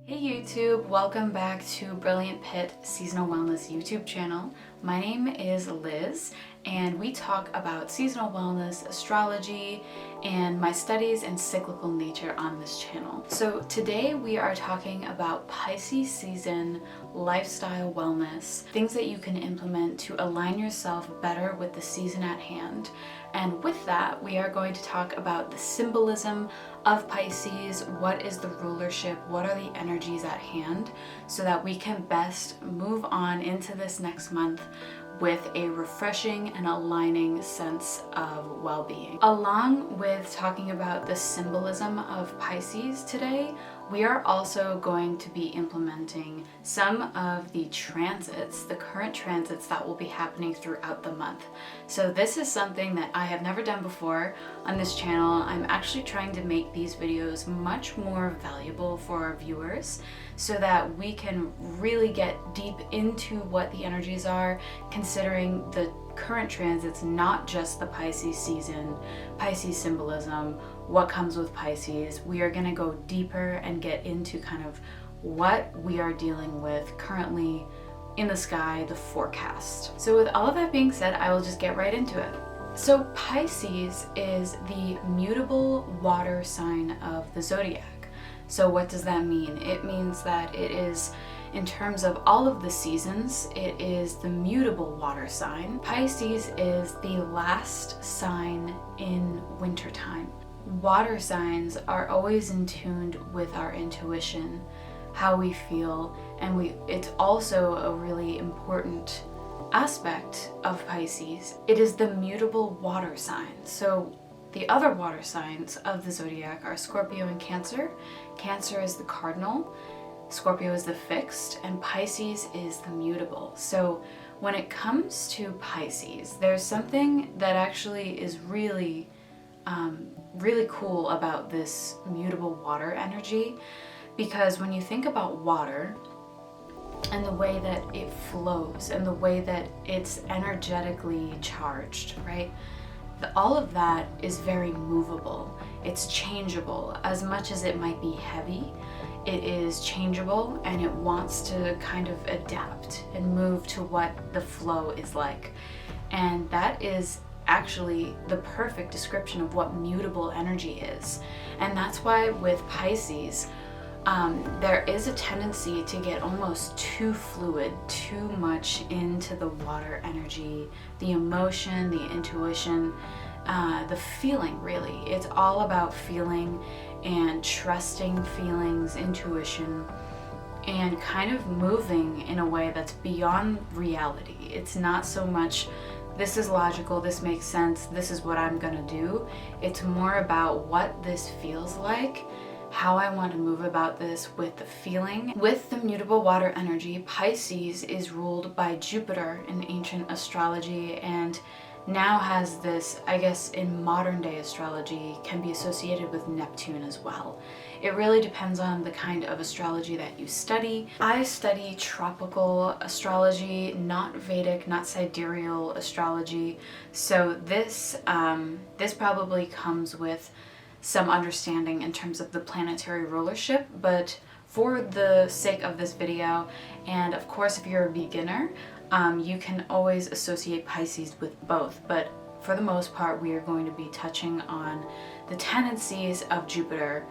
Hey YouTube, welcome back to Brilliant Pit Seasonal Wellness YouTube channel. My name is Liz and we talk about seasonal wellness, astrology, and my studies and cyclical nature on this channel. So today we are talking about Pisces season, lifestyle wellness, things that you can implement to align yourself better with the season at hand. And with that, we are going to talk about the symbolism of Pisces, what is the rulership, what are the energies at hand, so that we can best move on into this next month with a refreshing and aligning sense of well-being. Along with talking about the symbolism of Pisces today, we are also going to be implementing some of the transits, the current transits that will be happening throughout the month. So this is something that I have never done before on this channel. I'm actually trying to make these videos much more valuable for our viewers so that we can really get deep into what the energies are, considering the current transits, not just the Pisces season, Pisces symbolism, what comes with Pisces. We are going to go deeper and get into kind of what we are dealing with currently in the sky, the forecast. So with all of that being said, I will just get right into it. So Pisces is the mutable water sign of the zodiac. So what does that mean? It means that it is, in terms of all of the seasons, it is the mutable water sign. Pisces is the last sign in wintertime. Water signs are always in tune with our intuition, how we feel, and it's also a really important aspect of Pisces. It is the mutable water sign. So the other water signs of the zodiac are Scorpio and Cancer. Cancer is the cardinal, Scorpio is the fixed, and Pisces is the mutable. So when it comes to Pisces, there's something that actually is really cool about this mutable water energy, because when you think about water and the way that it flows and the way that it's energetically charged, right? All of that is very movable. It's changeable. As much as it might be heavy, it is changeable and it wants to kind of adapt and move to what the flow is like. And that is actually the perfect description of what mutable energy is. And that's why with Pisces, there is a tendency to get almost too fluid, too much into the water energy, the emotion, the intuition, the feeling really. It's all about feeling and trusting feelings, intuition, and kind of moving in a way that's beyond reality. It's not so much, this is logical, this makes sense, this is what I'm gonna do. It's more about what this feels like, how I want to move about this with the feeling. With the mutable water energy, Pisces is ruled by Jupiter in ancient astrology and now has this, I guess in modern day astrology, can be associated with Neptune as well. It really depends on the kind of astrology that you study. I study tropical astrology, not Vedic, not sidereal astrology. So this probably comes with some understanding in terms of the planetary rulership, but for the sake of this video, and of course if you're a beginner, you can always associate Pisces with both, but for the most part we are going to be touching on the tendencies of Jupiter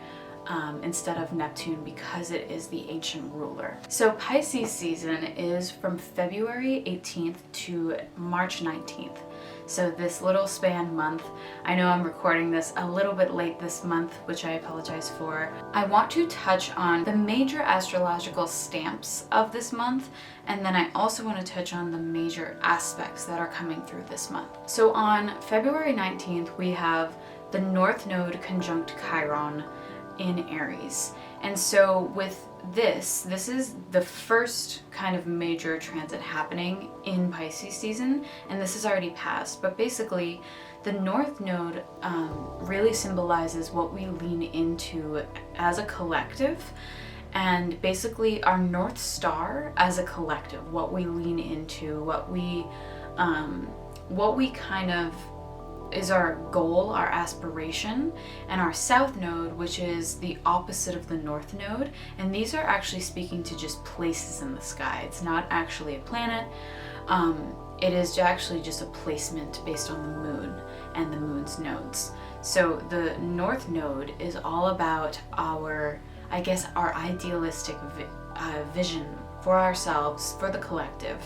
instead of Neptune, because it is the ancient ruler. So Pisces season is from February 18th to March 19th. So this little span month, I know I'm recording this a little bit late this month, which I apologize for. I want to touch on the major astrological stamps of this month, and then I also want to touch on the major aspects that are coming through this month. So on February 19th, we have the North Node conjunct Chiron in Aries. And so with this is the first kind of major transit happening in Pisces season, and this has already passed, but basically the North Node really symbolizes what we lean into as a collective, and basically our North Star as a collective, what we lean into, what we kind of is our goal, our aspiration, and our south node, which is the opposite of the north node. And these are actually speaking to just places in the sky. It's not actually a planet. It is actually just a placement based on the moon and the moon's nodes. So the north node is all about our, I guess, our idealistic vision for ourselves, for the collective.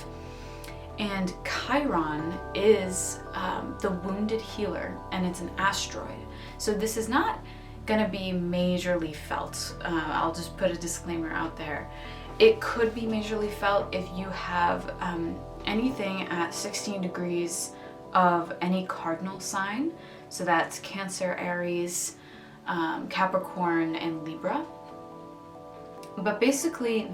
And Chiron is the wounded healer, and it's an asteroid. So this is not going to be majorly felt. I'll just put a disclaimer out there. It could be majorly felt if you have anything at 16 degrees of any cardinal sign. So that's Cancer, Aries, Capricorn, and Libra. But basically,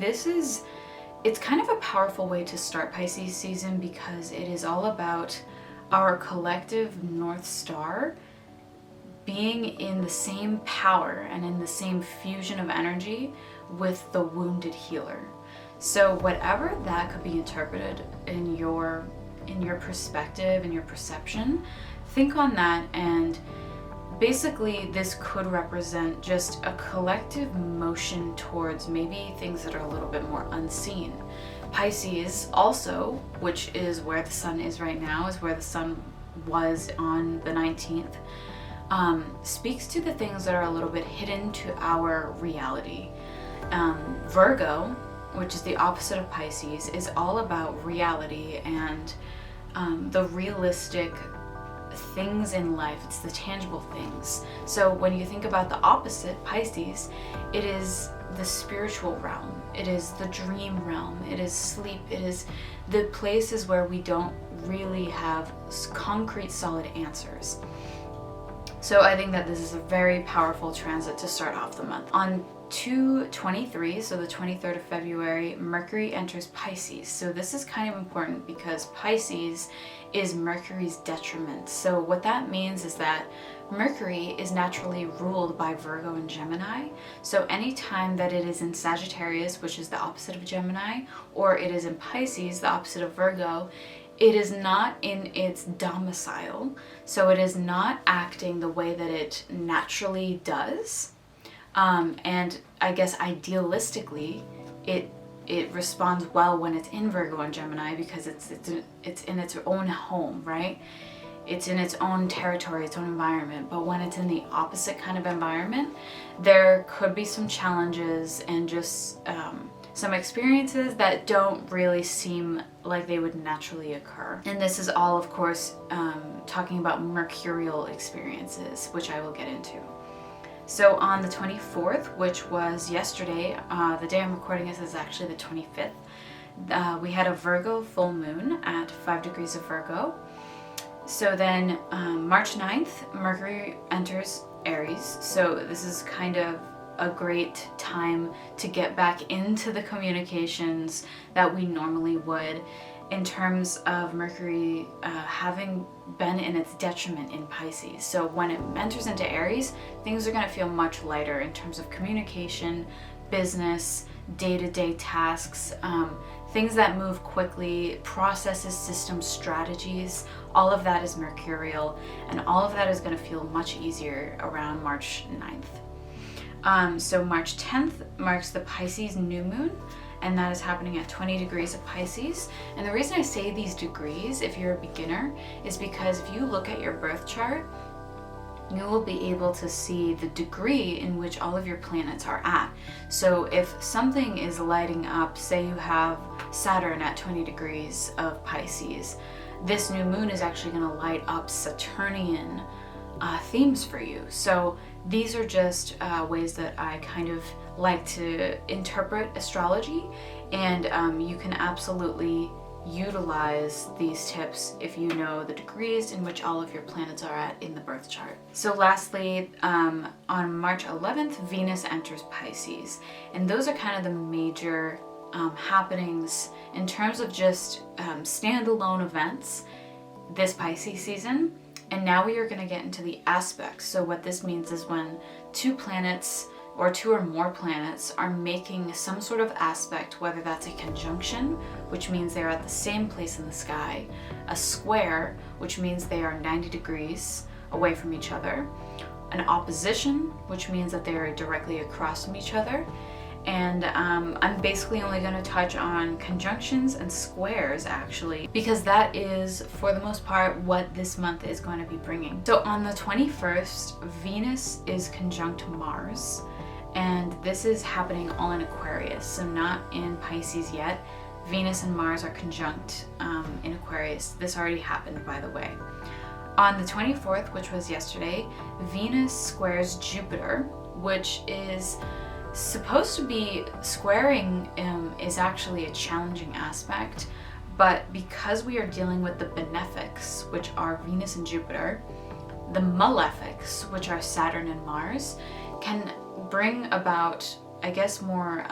it's kind of a powerful way to start Pisces season because it is all about our collective North Star being in the same power and in the same fusion of energy with the wounded healer. So whatever that could be interpreted in your perspective and your perception, think on that. And basically this could represent just a collective motion towards maybe things that are a little bit more unseen. Pisces also, which is where the sun is right now, is where the sun was on the 19th, speaks to the things that are a little bit hidden to our reality. Virgo, which is the opposite of Pisces, is all about reality and the realistic things in life. It's the tangible things. So when you think about the opposite, Pisces, it is the spiritual realm. It is the dream realm. It is sleep. It is the places where we don't really have concrete, solid answers. So I think that this is a very powerful transit to start off the month. On 2/23, so the 23rd of February, Mercury enters Pisces. So this is kind of important because Pisces is Mercury's detriment. So what that means is that Mercury is naturally ruled by Virgo and Gemini. So anytime that it is in Sagittarius, which is the opposite of Gemini, or it is in Pisces, the opposite of Virgo, it is not in its domicile. So it is not acting the way that it naturally does. And I guess idealistically, it responds well when it's in Virgo and Gemini because it's in its own home, right? It's in its own territory, its own environment. But when it's in the opposite kind of environment, there could be some challenges and just some experiences that don't really seem like they would naturally occur. And this is all, of course, talking about mercurial experiences, which I will get into. So on the 24th, which was yesterday, the day I'm recording this is actually the 25th, we had a Virgo full moon at 5 degrees of Virgo. So then March 9th, Mercury enters Aries. So this is kind of a great time to get back into the communications that we normally would, in terms of Mercury having been in its detriment in Pisces. So when it enters into Aries, things are going to feel much lighter in terms of communication, business, day-to-day tasks, things that move quickly, processes, systems, strategies. All of that is mercurial, and all of that is going to feel much easier around March 9th. So March 10th marks the Pisces new moon, and that is happening at 20 degrees of Pisces. And the reason I say these degrees, if you're a beginner, is because if you look at your birth chart, you will be able to see the degree in which all of your planets are at. So if something is lighting up, say you have Saturn at 20 degrees of Pisces, this new moon is actually going to light up Saturnian themes for you. So these are just ways that I kind of like to interpret astrology, and you can absolutely utilize these tips if you know the degrees in which all of your planets are at in the birth chart. So lastly, on March 11th, Venus enters Pisces, and those are kind of the major happenings in terms of just standalone events this Pisces season. And now we are going to get into the aspects. So what this means is when two planets or two or more planets are making some sort of aspect, whether that's a conjunction, which means they're at the same place in the sky, a square, which means they are 90 degrees away from each other, an opposition, which means that they are directly across from each other. And I'm basically only going to touch on conjunctions and squares, actually, because that is, for the most part, what this month is going to be bringing. So on the 21st, Venus is conjunct Mars, and this is happening all in Aquarius, so not in Pisces yet. Venus and Mars are conjunct in Aquarius. This already happened, by the way. On the 24th, which was yesterday, Venus squares Jupiter, which is supposed to be squaring is actually a challenging aspect, but because we are dealing with the benefics, which are Venus and Jupiter, the malefics, which are Saturn and Mars, can bring about, I guess, more,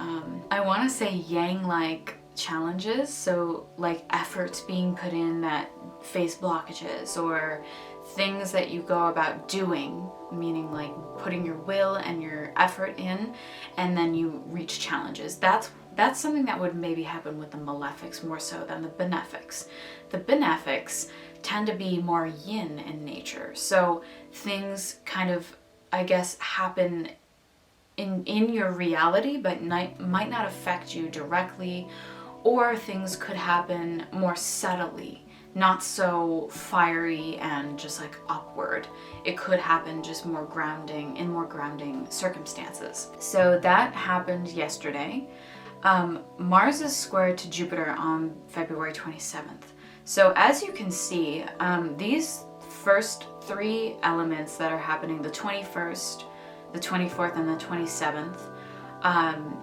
I want to say yang-like challenges, so like efforts being put in that face blockages, or things that you go about doing, meaning like putting your will and your effort in, and then you reach challenges. That's something that would maybe happen with the malefics more so than the benefics. The benefics tend to be more yin in nature, so things kind of, I guess, happen in your reality, but might not affect you directly, or things could happen more subtly, not so fiery and just like upward. It could happen just more grounding, in more grounding circumstances. So that happened yesterday. Mars is squared to Jupiter on February 27th. So as you can see, these first three elements that are happening, the 21st, the 24th, and the 27th,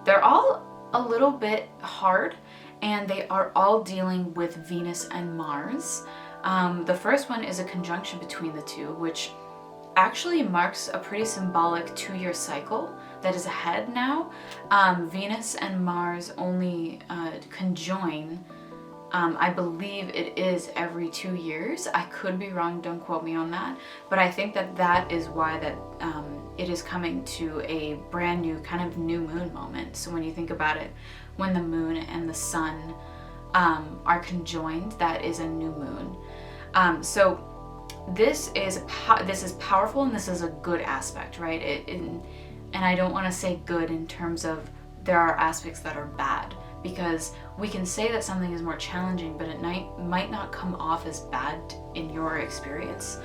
they're all a little bit hard, and they are all dealing with Venus and Mars. The first one is a conjunction between the two, which actually marks a pretty symbolic 2-year cycle that is ahead now. Venus and Mars only conjoin, I believe it is every 2 years. I could be wrong, don't quote me on that, but I think that is why that it is coming to a brand new kind of new moon moment. So when you think about it, when the moon and the sun are conjoined, that is a new moon. So this is powerful, and this is a good aspect, right? And I don't want to say good in terms of there are aspects that are bad, because we can say that something is more challenging, but it might not come off as bad in your experience.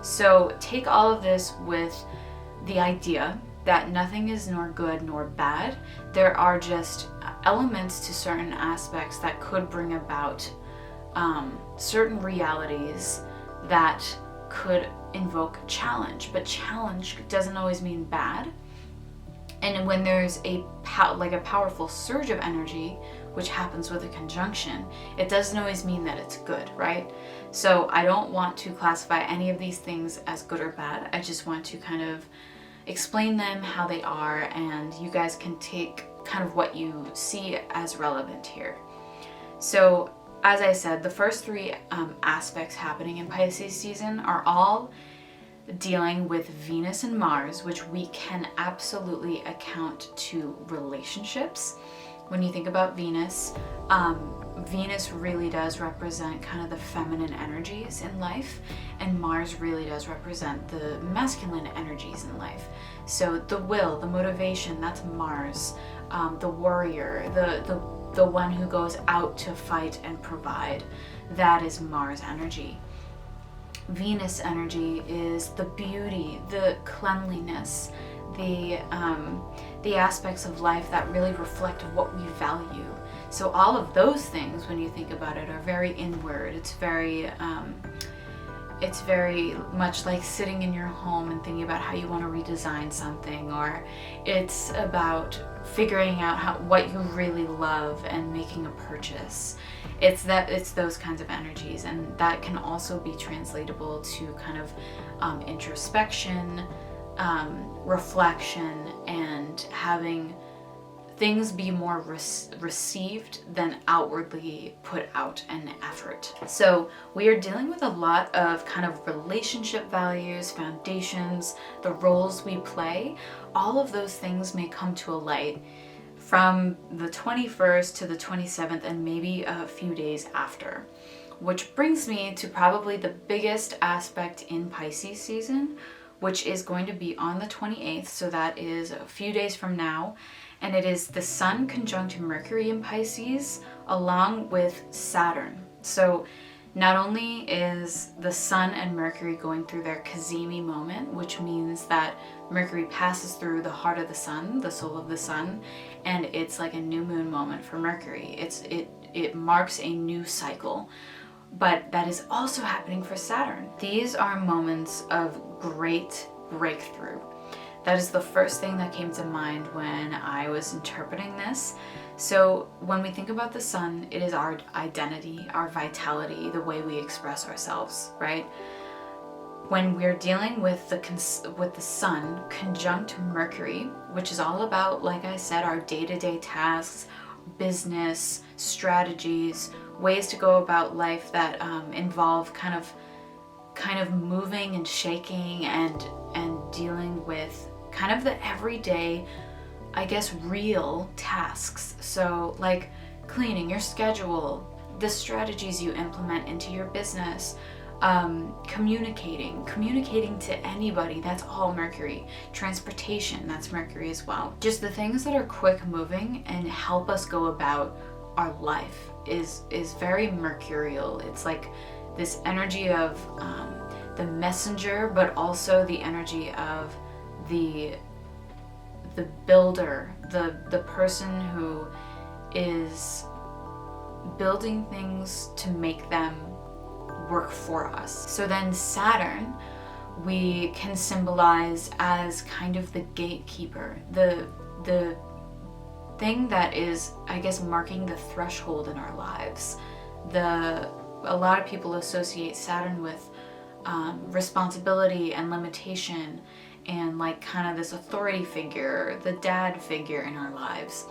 So take all of this with the idea that nothing is nor good nor bad. There are just elements to certain aspects that could bring about certain realities that could invoke challenge, but challenge doesn't always mean bad. And when there's a powerful surge of energy, which happens with a conjunction, it doesn't always mean that it's good, right? So I don't want to classify any of these things as good or bad. I just want to kind of explain them how they are, and you guys can take kind of what you see as relevant here. So as I said, the first three aspects happening in Pisces season are all dealing with Venus and Mars, which we can absolutely account to relationships. When you think about Venus, Venus really does represent kind of the feminine energies in life, and Mars really does represent the masculine energies in life. So the will, the motivation, that's Mars. The warrior, the one who goes out to fight and provide, that is Mars energy. Venus energy is the beauty, the cleanliness, the aspects of life that really reflect what we value. So all of those things, when you think about it, are very inward. It's very much like sitting in your home and thinking about how you want to redesign something, or it's about figuring out what you really love and making a purchase. It's those kinds of energies, and that can also be translatable to kind of introspection, reflection, and having things be more received than outwardly put out an effort. So we are dealing with a lot of kind of relationship values, foundations, the roles we play. All of those things may come to a light from the 21st to the 27th and maybe a few days after. Which brings me to probably the biggest aspect in Pisces season, which is going to be on the 28th, so that is a few days from now, and it is the Sun conjunct Mercury in Pisces along with Saturn. So not only is the Sun and Mercury going through their Cazimi moment, which means that Mercury passes through the heart of the Sun, the soul of the Sun, and it's like a new moon moment for Mercury. It marks a new cycle. But that is also happening for Saturn. These are moments of great breakthrough. That is the first thing that came to mind when I was interpreting this. So when we think about the Sun, it is our identity, our vitality, the way we express ourselves, right? When we're dealing with the Sun conjunct Mercury, which is all about, like I said, our day-to-day tasks, business, strategies, ways to go about life that involve kind of moving and shaking and dealing with kind of the everyday, I guess, real tasks. So like cleaning your schedule, the strategies you implement into your business, communicating to anybody, that's all Mercury. Transportation, that's Mercury as well. Just the things that are quick moving and help us go about our life is very mercurial. It's like this energy of the messenger, but also the energy of the builder, the person who is building things to make them work for us. So then Saturn we can symbolize as kind of the gatekeeper, the thing that is, I guess, marking the threshold in our lives. A lot of people associate Saturn with responsibility and limitation and like kind of this authority figure, the dad figure in our lives.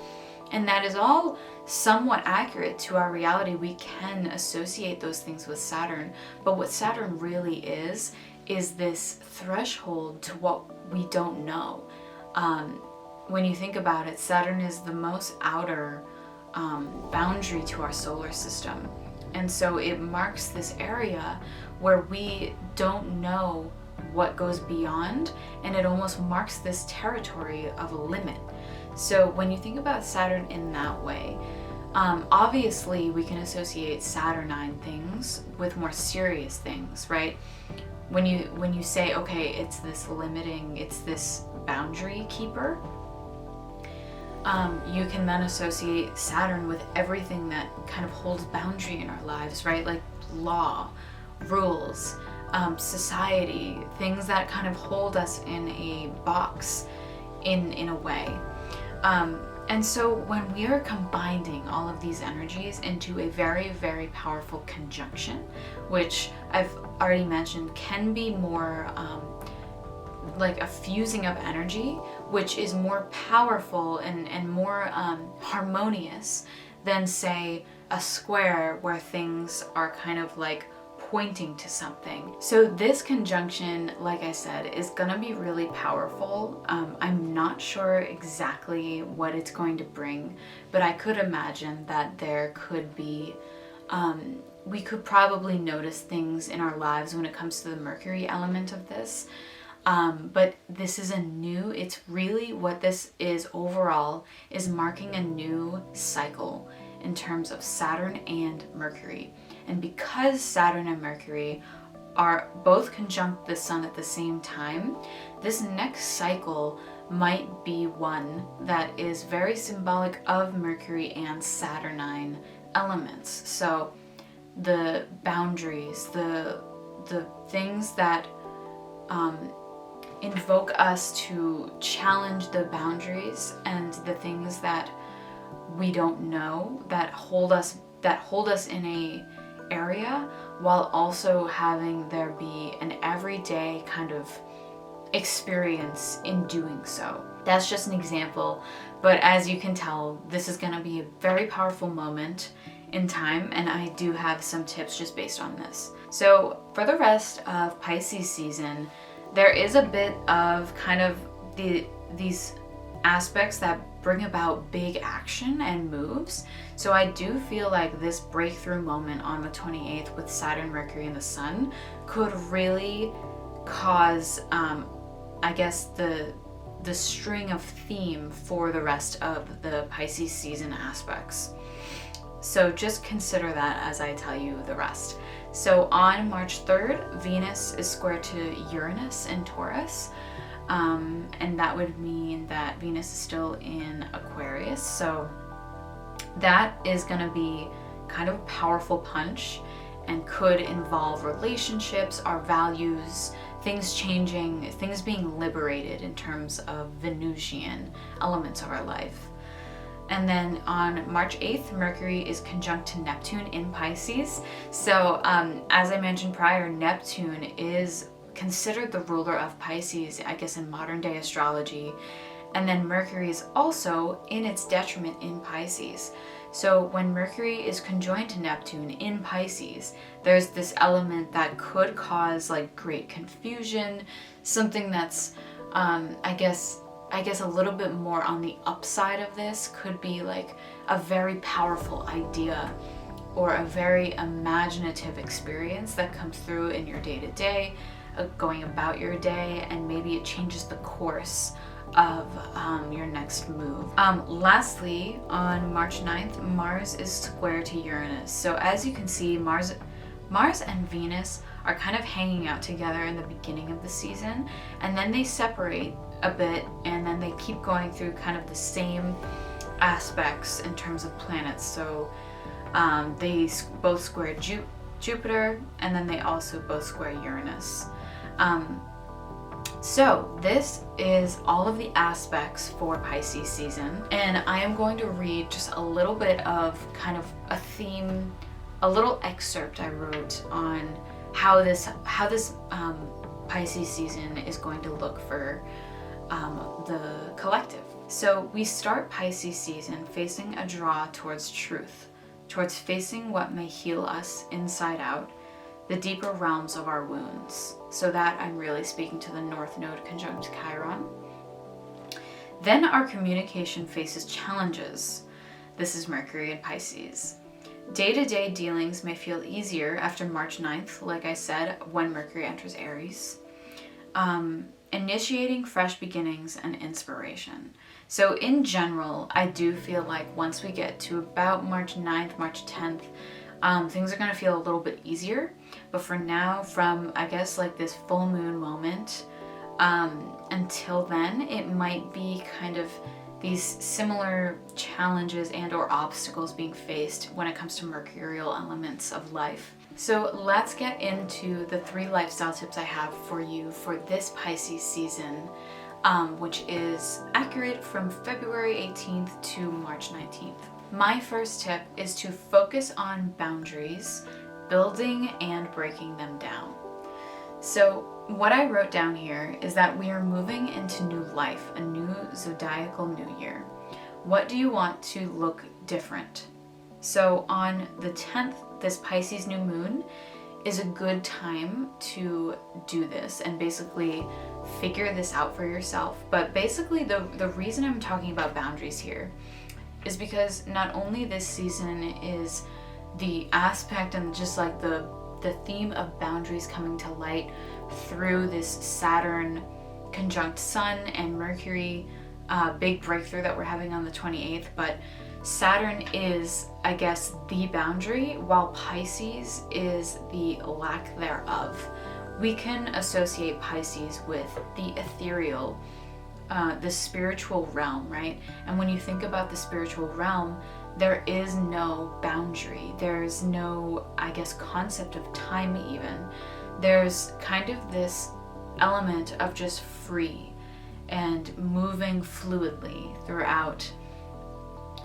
And that is all somewhat accurate to our reality. We can associate those things with Saturn, but what Saturn really is this threshold to what we don't know. When you think about it, Saturn is the most outer boundary to our solar system. And so it marks this area where we don't know what goes beyond, and it almost marks this territory of a limit. So when you think about Saturn in that way, obviously we can associate Saturnine things with more serious things, right? When you say, okay, it's this limiting, it's this boundary keeper, you can then associate Saturn with everything that kind of holds boundary in our lives, right? Like law, rules, society, things that kind of hold us in a box in a way. And so when we are combining all of these energies into a very, very powerful conjunction, which I've already mentioned can be more like a fusing of energy, which is more powerful and more harmonious than, say, a square where things are kind of like pointing to something. So this conjunction, like I said, is gonna be really powerful. I'm not sure exactly what it's going to bring, but I could imagine that there could be, we could probably notice things in our lives when it comes to the Mercury element of this. But this is it's really what this is overall is marking a new cycle in terms of Saturn and Mercury. And because Saturn and Mercury are both conjunct the Sun at the same time, this next cycle might be one that is very symbolic of Mercury and Saturnine elements. So the boundaries, the things that invoke us to challenge the boundaries, and the things that we don't know that hold us in a area, while also having there be an everyday kind of experience in doing so. That's just an example, But as you can tell, this is going to be a very powerful moment in time, and I do have some tips just based on this. So for the rest of Pisces season, there is a bit of kind of these aspects that bring about big action and moves. So I do feel like this breakthrough moment on the 28th with Saturn, Mercury, and the Sun could really cause, I guess, the string of theme for the rest of the Pisces season aspects. So just consider that as I tell you the rest. So on March 3rd, Venus is square to Uranus in Taurus. And that would mean that Venus is still in Aquarius. So that is going to be kind of a powerful punch and could involve relationships, our values, things changing, things being liberated in terms of Venusian elements of our life. And then on March 8th, Mercury is conjunct to Neptune in Pisces. So as I mentioned prior, Neptune is considered the ruler of Pisces, I guess, in modern day astrology. And then Mercury is also in its detriment in Pisces. So when Mercury is conjoined to Neptune in Pisces, there's this element that could cause like great confusion, something that's, I guess a little bit more on the upside of this could be like a very powerful idea or a very imaginative experience that comes through in your day-to-day, going about your day, and maybe it changes the course of your next move. Lastly, on March 9th, Mars is square to Uranus. So as you can see, Mars and Venus are kind of hanging out together in the beginning of the season, and then they separate a bit, and then they keep going through kind of the same aspects in terms of planets. So they both square Jupiter, and then they also both square Uranus. So this is all of the aspects for Pisces season, and I am going to read just a little bit of kind of a theme, a little excerpt I wrote on how this Pisces season is going to look for the collective. So we start Pisces season facing a draw towards truth, towards facing what may heal us inside out, the deeper realms of our wounds. So that I'm really speaking to the North Node conjunct Chiron. Then our communication faces challenges. This is Mercury in Pisces. Day-to-day dealings may feel easier after March 9th, like I said, when Mercury enters Aries. Initiating fresh beginnings and inspiration. So in general, I do feel like once we get to about March 9th, March 10th, things are going to feel a little bit easier. But for now, from I guess like this full moon moment until then, it might be kind of these similar challenges and or obstacles being faced when it comes to mercurial elements of life. So let's get into the 3 lifestyle tips I have for you for this Pisces season, which is accurate from February 18th to March 19th. My first tip is to focus on boundaries, building and breaking them down. So what I wrote down here is that we are moving into new life, a new zodiacal new year. What do you want to look different? So on the 10th, this Pisces new moon is a good time to do this and basically figure this out for yourself. But basically the reason I'm talking about boundaries here is because not only this season is the aspect and just like the theme of boundaries coming to light through this Saturn conjunct Sun and Mercury big breakthrough that we're having on the 28th, but Saturn is, I guess, the boundary, while Pisces is the lack thereof. We can associate Pisces with the ethereal, the spiritual realm, right? And when you think about the spiritual realm, there is no boundary. There's no, I guess, concept of time even. There's kind of this element of just free and moving fluidly throughout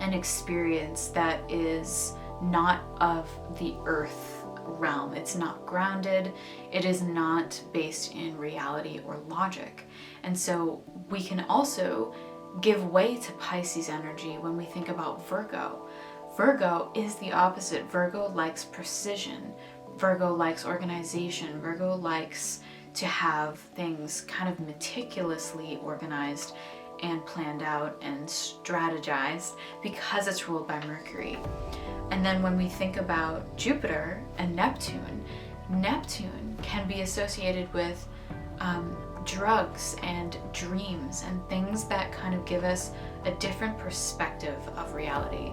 an experience that is not of the earth realm. It's not grounded. It is not based in reality or logic. And so we can also give way to Pisces energy when we think about Virgo. Virgo is the opposite. Virgo likes precision. Virgo likes organization. Virgo likes to have things kind of meticulously organized and planned out and strategized because it's ruled by Mercury. And then when we think about Jupiter and Neptune, Neptune can be associated with drugs and dreams and things that kind of give us a different perspective of reality.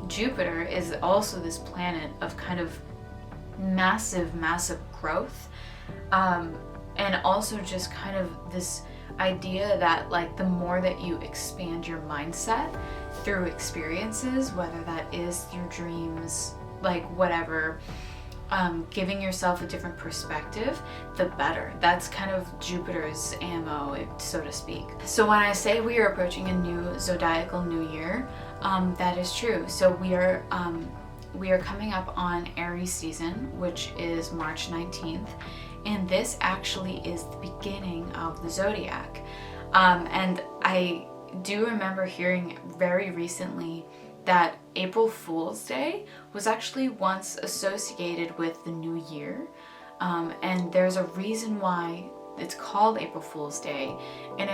Jupiter is also this planet of kind of massive growth, and also just kind of this idea that like the more that you expand your mindset through experiences, whether that is through dreams, like whatever, giving yourself a different perspective, the better. That's kind of Jupiter's ammo, so to speak. So when I say we are approaching a new zodiacal new year, that is true. So we are coming up on Aries season, which is March 19th, and this actually is the beginning of the zodiac. And I do remember hearing very recently that April Fool's Day was actually once associated with the new year. And there's a reason why it's called April Fool's Day. And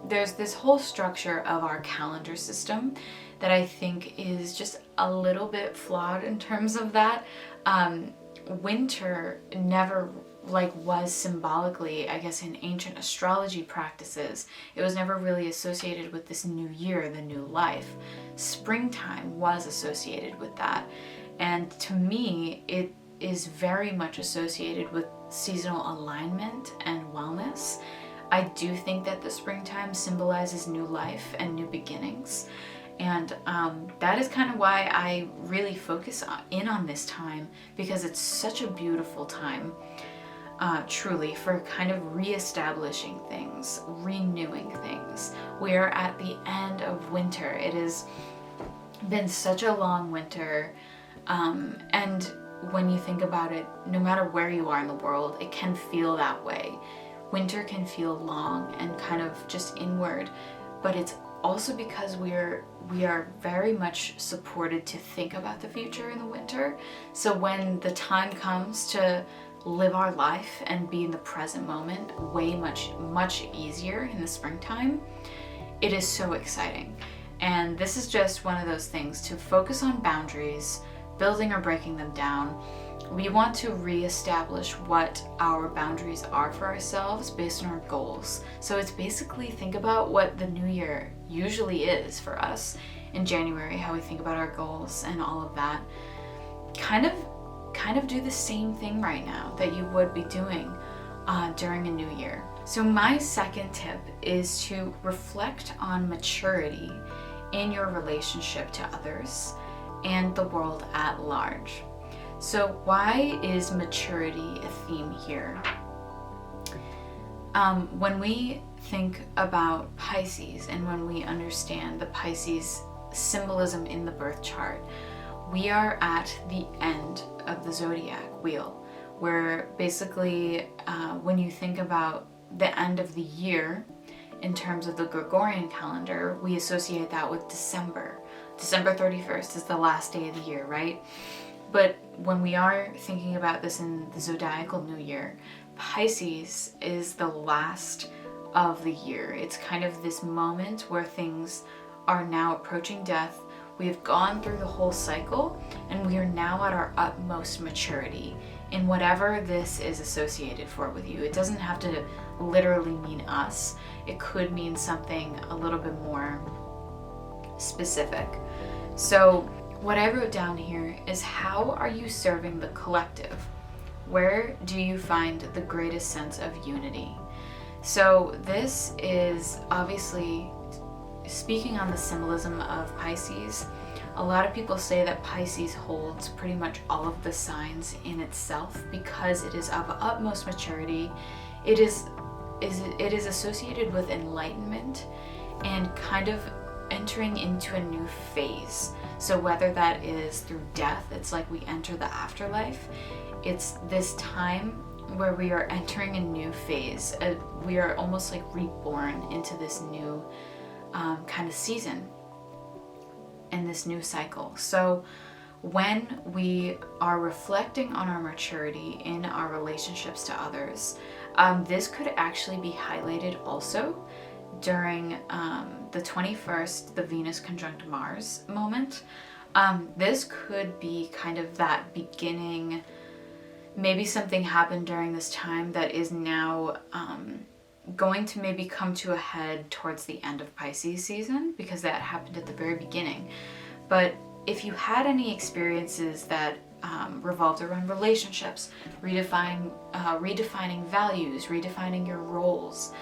there's this whole structure of our calendar system that I think is just a little bit flawed in terms of that. Winter never was symbolically, I guess, in ancient astrology practices, it was never really associated with this new year, the new life. Springtime was associated with that. And to me, it is very much associated with seasonal alignment and wellness. I do think that the springtime symbolizes new life and new beginnings. And that is kind of why I really focus in on this time, because it's such a beautiful time, truly, for kind of reestablishing things, renewing things. We are at the end of winter. It has been such a long winter. And when you think about it, no matter where you are in the world, it can feel that way. Winter can feel long and kind of just inward, but it's also because we are very much supported to think about the future in the winter. So when the time comes to live our life and be in the present moment, way much easier in the springtime, it is so exciting. And this is just one of those things to focus on boundaries, building or breaking them down. We want to reestablish what our boundaries are for ourselves based on our goals. So it's basically think about what the new year usually is for us in January, how we think about our goals and all of that. Kind of do the same thing right now that you would be doing during a new year. So my second tip is to reflect on maturity in your relationship to others and the world at large. So why is maturity a theme here? When we think about Pisces and when we understand the Pisces symbolism in the birth chart, we are at the end of the zodiac wheel, where basically when you think about the end of the year in terms of the Gregorian calendar, we associate that with December. December 31st is the last day of the year, right? But when we are thinking about this in the zodiacal new year, Pisces is the last of the year. It's kind of this moment where things are now approaching death. We have gone through the whole cycle and we are now at our utmost maturity in whatever this is associated for with you. It doesn't have to literally mean us. It could mean something a little bit more specific. So what I wrote down here is, how are you serving the collective? Where do you find the greatest sense of unity? So this is obviously speaking on the symbolism of Pisces. A lot of people say that Pisces holds pretty much all of the signs in itself because it is of utmost maturity. It is associated with enlightenment and kind of entering into a new phase. So whether that is through death, it's like we enter the afterlife. It's this time where we are entering a new phase. We are almost like reborn into this new kind of season in this new cycle. So when we are reflecting on our maturity in our relationships to others, this could actually be highlighted also during the 21st, the Venus conjunct Mars moment. This could be kind of that beginning, maybe something happened during this time that is now going to maybe come to a head towards the end of Pisces season, because that happened at the very beginning. But if you had any experiences that revolved around relationships, redefining values, redefining your roles,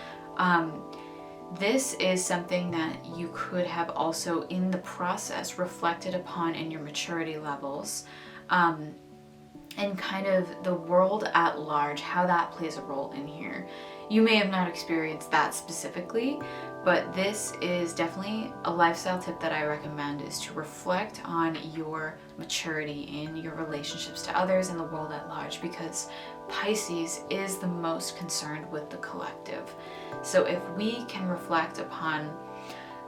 this is something that you could have also in the process reflected upon in your maturity levels, and kind of the world at large, how that plays a role in here. You may have not experienced that specifically, but this is definitely a lifestyle tip that I recommend, is to reflect on your maturity in your relationships to others and the world at large, because Pisces is the most concerned with the collective. So if we can reflect upon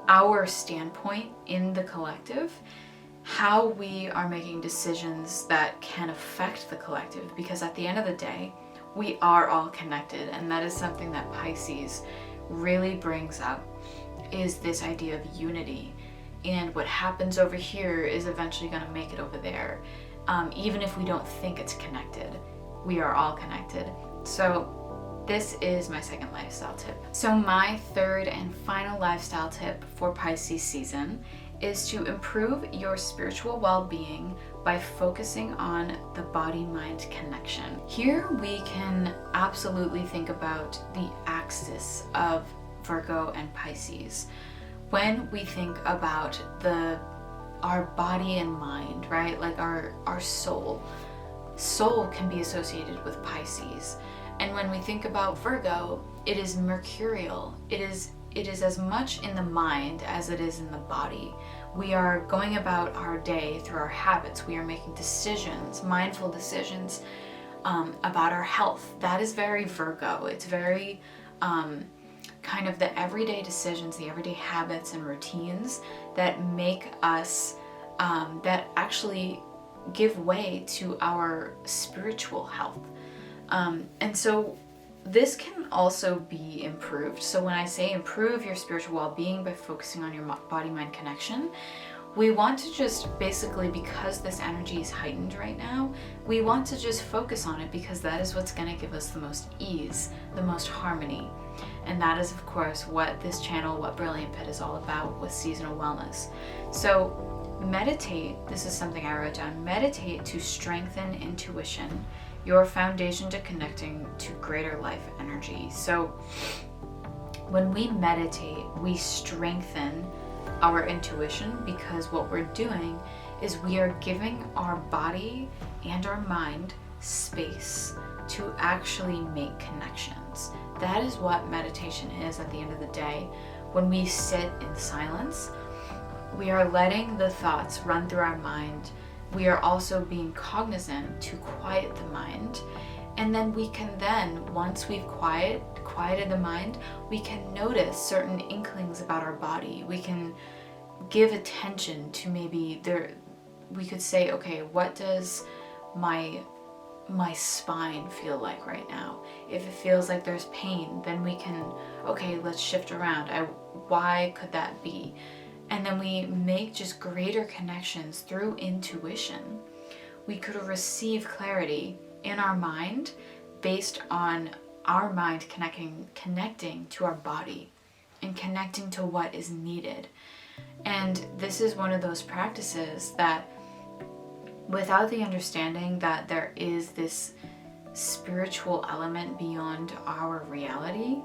our standpoint in the collective, how we are making decisions that can affect the collective, because at the end of the day, we are all connected, and that is something that Pisces really brings up, is this idea of unity. And what happens over here is eventually going to make it over there. Even if we don't think it's connected, we are all connected. So this is my second lifestyle tip. So my third and final lifestyle tip for Pisces season is to improve your spiritual well-being by focusing on the body-mind connection. Here we can absolutely think about the axis of Virgo and Pisces. When we think about our body and mind, right? Like our soul. Soul can be associated with Pisces. And when we think about Virgo, it is mercurial. It is as much in the mind as it is in the body. We are going about our day through our habits. We are making decisions, mindful decisions about our health. That is very Virgo. It's very kind of the everyday decisions, the everyday habits and routines that make us, that actually give way to our spiritual health. And so this can also be improved. So when I say improve your spiritual well-being by focusing on your body-mind connection, we want to just basically, because this energy is heightened right now, we want to just focus on it, because that is what's going to give us the most ease, the most harmony. And that is, of course, what this channel, what Brilliant Pit is all about with seasonal wellness. So meditate, this is something I wrote down, meditate to strengthen intuition, your foundation to connecting to greater life energy. So when we meditate, we strengthen our intuition, because what we're doing is we are giving our body and our mind space to actually make connections. That is what meditation is at the end of the day. When we sit in silence, we are letting the thoughts run through our mind. We are also being cognizant to quiet the mind. And then we can once we've quieted the mind, we can notice certain inklings about our body. We can give attention to we could say, okay, what does my spine feel like right now? If it feels like there's pain, then we can, okay, let's shift around. Why could that be? And then we make just greater connections through intuition. We could receive clarity in our mind based on our mind connecting to our body and connecting to what is needed. And this is one of those practices that, without the understanding that there is this spiritual element beyond our reality,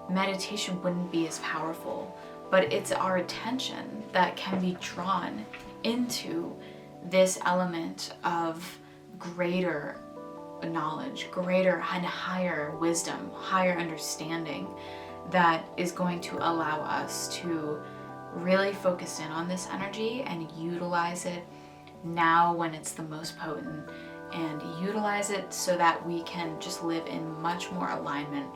meditation wouldn't be as powerful. But it's our attention that can be drawn into this element of greater knowledge, greater and higher wisdom, higher understanding, that is going to allow us to really focus in on this energy and utilize it now when it's the most potent, and utilize it so that we can just live in much more alignment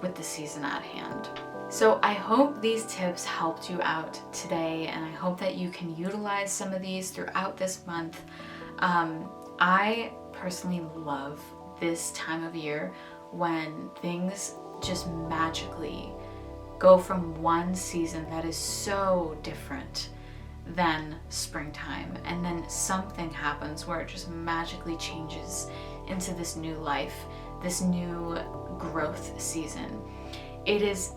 with the season at hand. So I hope these tips helped you out today, and I hope that you can utilize some of these throughout this month. I personally love this time of year when things just magically go from one season that is so different than springtime, and then something happens where it just magically changes into this new life, this new growth season. It is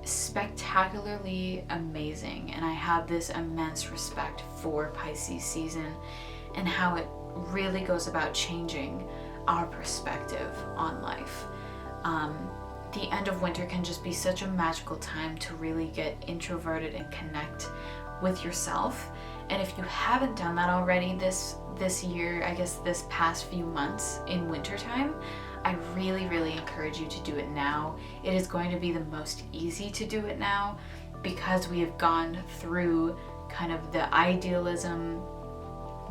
spectacularly amazing, and I have this immense respect for Pisces season and how it really goes about changing our perspective on life. The end of winter can just be such a magical time to really get introverted and connect with yourself. And if you haven't done that already this year, I guess this past few months in wintertime, I really encourage you to do it now. It is going to be the most easy to do it now because we have gone through kind of the idealism,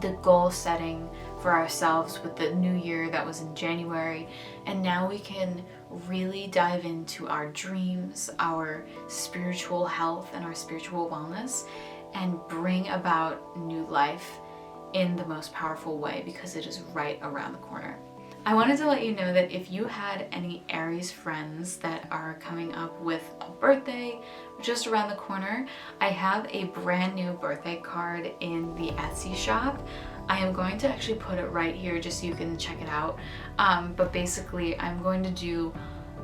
the goal setting for ourselves with the new year that was in January, and now we can really dive into our dreams, our spiritual health, and our spiritual wellness, and bring about new life in the most powerful way because it is right around the corner. I wanted to let you know that if you had any Aries friends that are coming up with a birthday just around the corner, I have a brand new birthday card in the Etsy shop. I am going to actually put it right here just so you can check it out. But basically, I'm going to do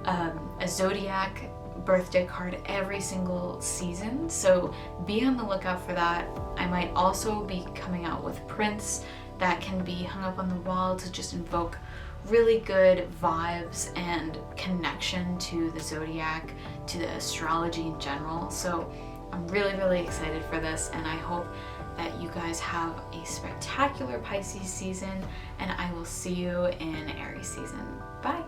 a zodiac birthday card every single season, so be on the lookout for that. I might also be coming out with prints that can be hung up on the wall to just invoke really good vibes and connection to the zodiac, to the astrology in general. So I'm really excited for this, and I hope that you guys have a spectacular Pisces season, and I will see you in Aries season. Bye!